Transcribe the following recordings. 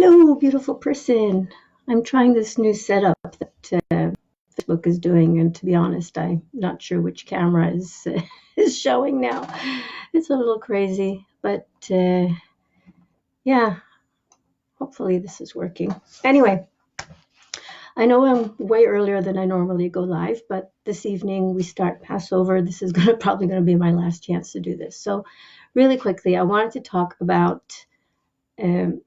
Hello, beautiful person. I'm trying this new setup that Facebook is doing, and to be honest, I'm not sure which camera is is showing now. It's a little crazy, but yeah, hopefully this is working. Anyway, I know I'm way earlier than I normally go live, but this evening we start Passover. This is probably gonna be my last chance to do this. So, really quickly, I wanted to talk about um,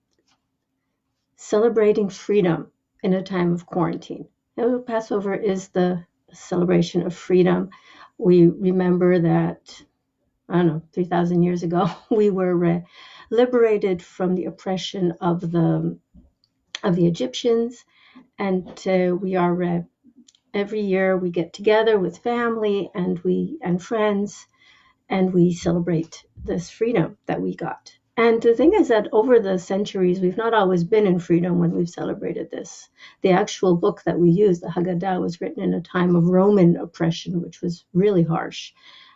celebrating freedom in a time of quarantine. Now, Passover is the celebration of freedom. We remember that, I don't know, 3,000 years ago, we were liberated from the oppression of the Egyptians, and we are every year we get together with family and friends, and we celebrate this freedom that we got. And the thing is that over the centuries, we've not always been in freedom when we've celebrated this. The actual book that we use, the Haggadah, was written in a time of Roman oppression, which was really harsh,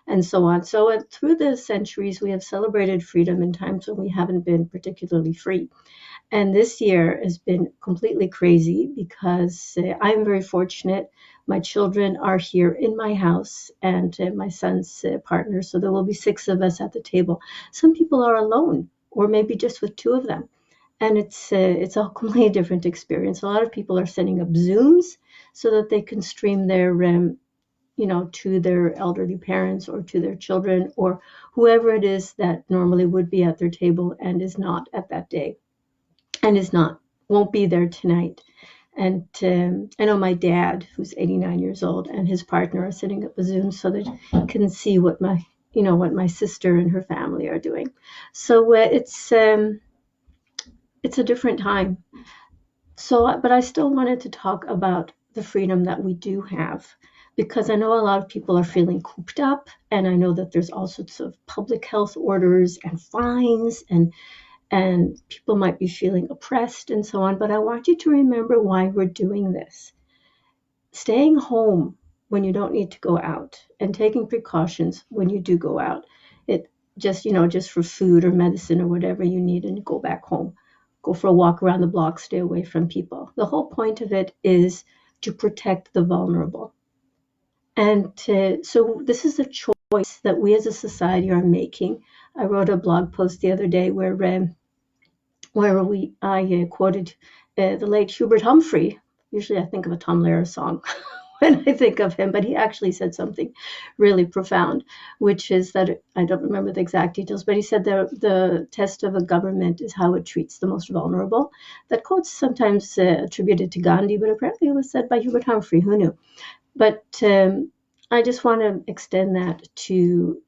and so on. So through the centuries, we have celebrated freedom in times when we haven't been particularly free. And this year has been completely crazy because I'm very fortunate. My children are here in my house and my son's partner. So there will be six of us at the table. Some people are alone or maybe just with two of them. And it's a completely different experience. A lot of people are setting up Zooms so that they can stream their to their elderly parents or to their children or whoever it is that normally would be at their table and is not at that day and won't be there tonight. And I know my dad, who's 89 years old, and his partner are setting up a Zoom so that he can see what my sister and her family are doing. So it's a different time. So, but I still wanted to talk about the freedom that we do have, because I know a lot of people are feeling cooped up, and I know that there's all sorts of public health orders and fines and people might be feeling oppressed and so on. But I want you to remember why we're doing this. Staying home when you don't need to go out and taking precautions when you do go out. It just for food or medicine or whatever you need and go back home. Go for a walk around the block, stay away from people. The whole point of it is to protect the vulnerable. And so this is a choice that we as a society are making. I wrote a blog post the other day where I quoted the late Hubert Humphrey. Usually I think of a Tom Lehrer song when I think of him, but he actually said something really profound, which is that, I don't remember the exact details, but he said the test of a government is how it treats the most vulnerable. That quote's sometimes attributed to Gandhi, but apparently it was said by Hubert Humphrey. Who knew? But I just want to extend that to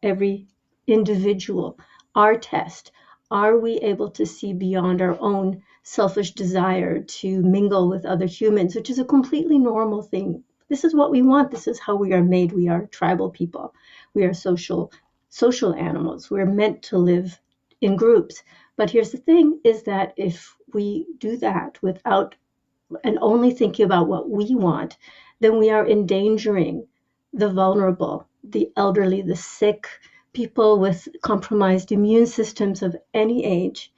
every individual. Our test: are we able to see beyond our own selfish desire to mingle with other humans, which is a completely normal thing? This is what we want. This is how we are made. We are tribal people. We are social animals. We're meant to live in groups. But here's the thing, is that if we do that without and only thinking about what we want, then we are endangering the vulnerable, the elderly, the sick, people with compromised immune systems of any age.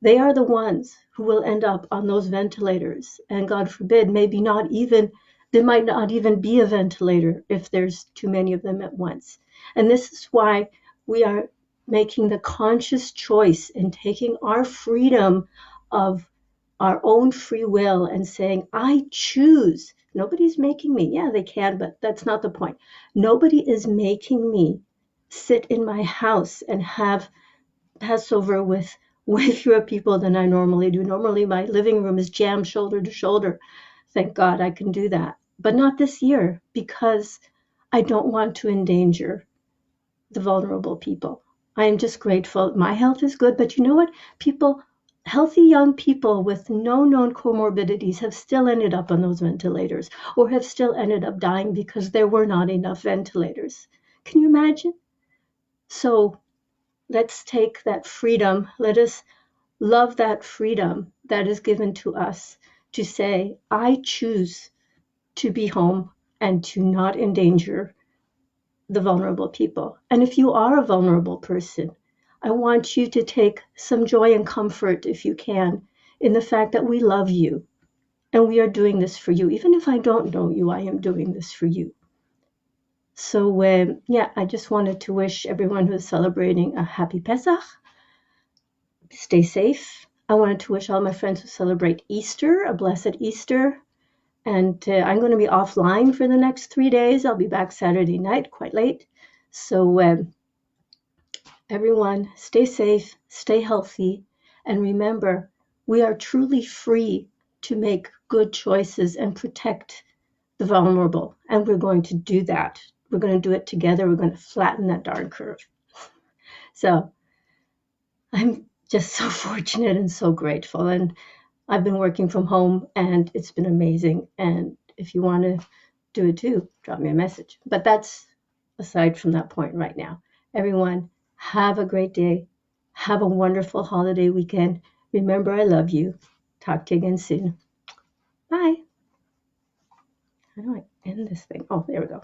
They are the ones who will end up on those ventilators. And God forbid, there might not even be a ventilator if there's too many of them at once. And this is why we are making the conscious choice and taking our freedom of our own free will and saying, I choose. Nobody's making me. Yeah, they can, but that's not the point. Nobody is making me sit in my house and have Passover with way fewer people than I normally do. Normally, my living room is jammed shoulder to shoulder. Thank God I can do that. But not this year, because I don't want to endanger the vulnerable people. I am just grateful. My health is good, but you know what? Healthy young people with no known comorbidities have still ended up on those ventilators or have still ended up dying because there were not enough ventilators. Can you imagine? So let's take that freedom. Let us love that freedom that is given to us to say, I choose to be home and to not endanger the vulnerable people. And if you are a vulnerable person, I want you to take some joy and comfort, if you can, in the fact that we love you and we are doing this for you. Even if I don't know you, I am doing this for you. So, yeah, I just wanted to wish everyone who's celebrating a happy Pesach. Stay safe. I wanted to wish all my friends who celebrate Easter a blessed Easter. And I'm going to be offline for the next 3 days. I'll be back Saturday night, quite late. So, everyone, stay safe, stay healthy, and remember, we are truly free to make good choices and protect the vulnerable. And we're going to do that. We're going to do it together. We're going to flatten that darn curve. So I'm just so fortunate and so grateful. And I've been working from home and it's been amazing. And if you want to do it too, drop me a message. But that's aside from that point right now. Everyone, have a great day. Have a wonderful holiday weekend. Remember, I love you. Talk to you again soon. Bye. How do I end this thing? Oh, there we go.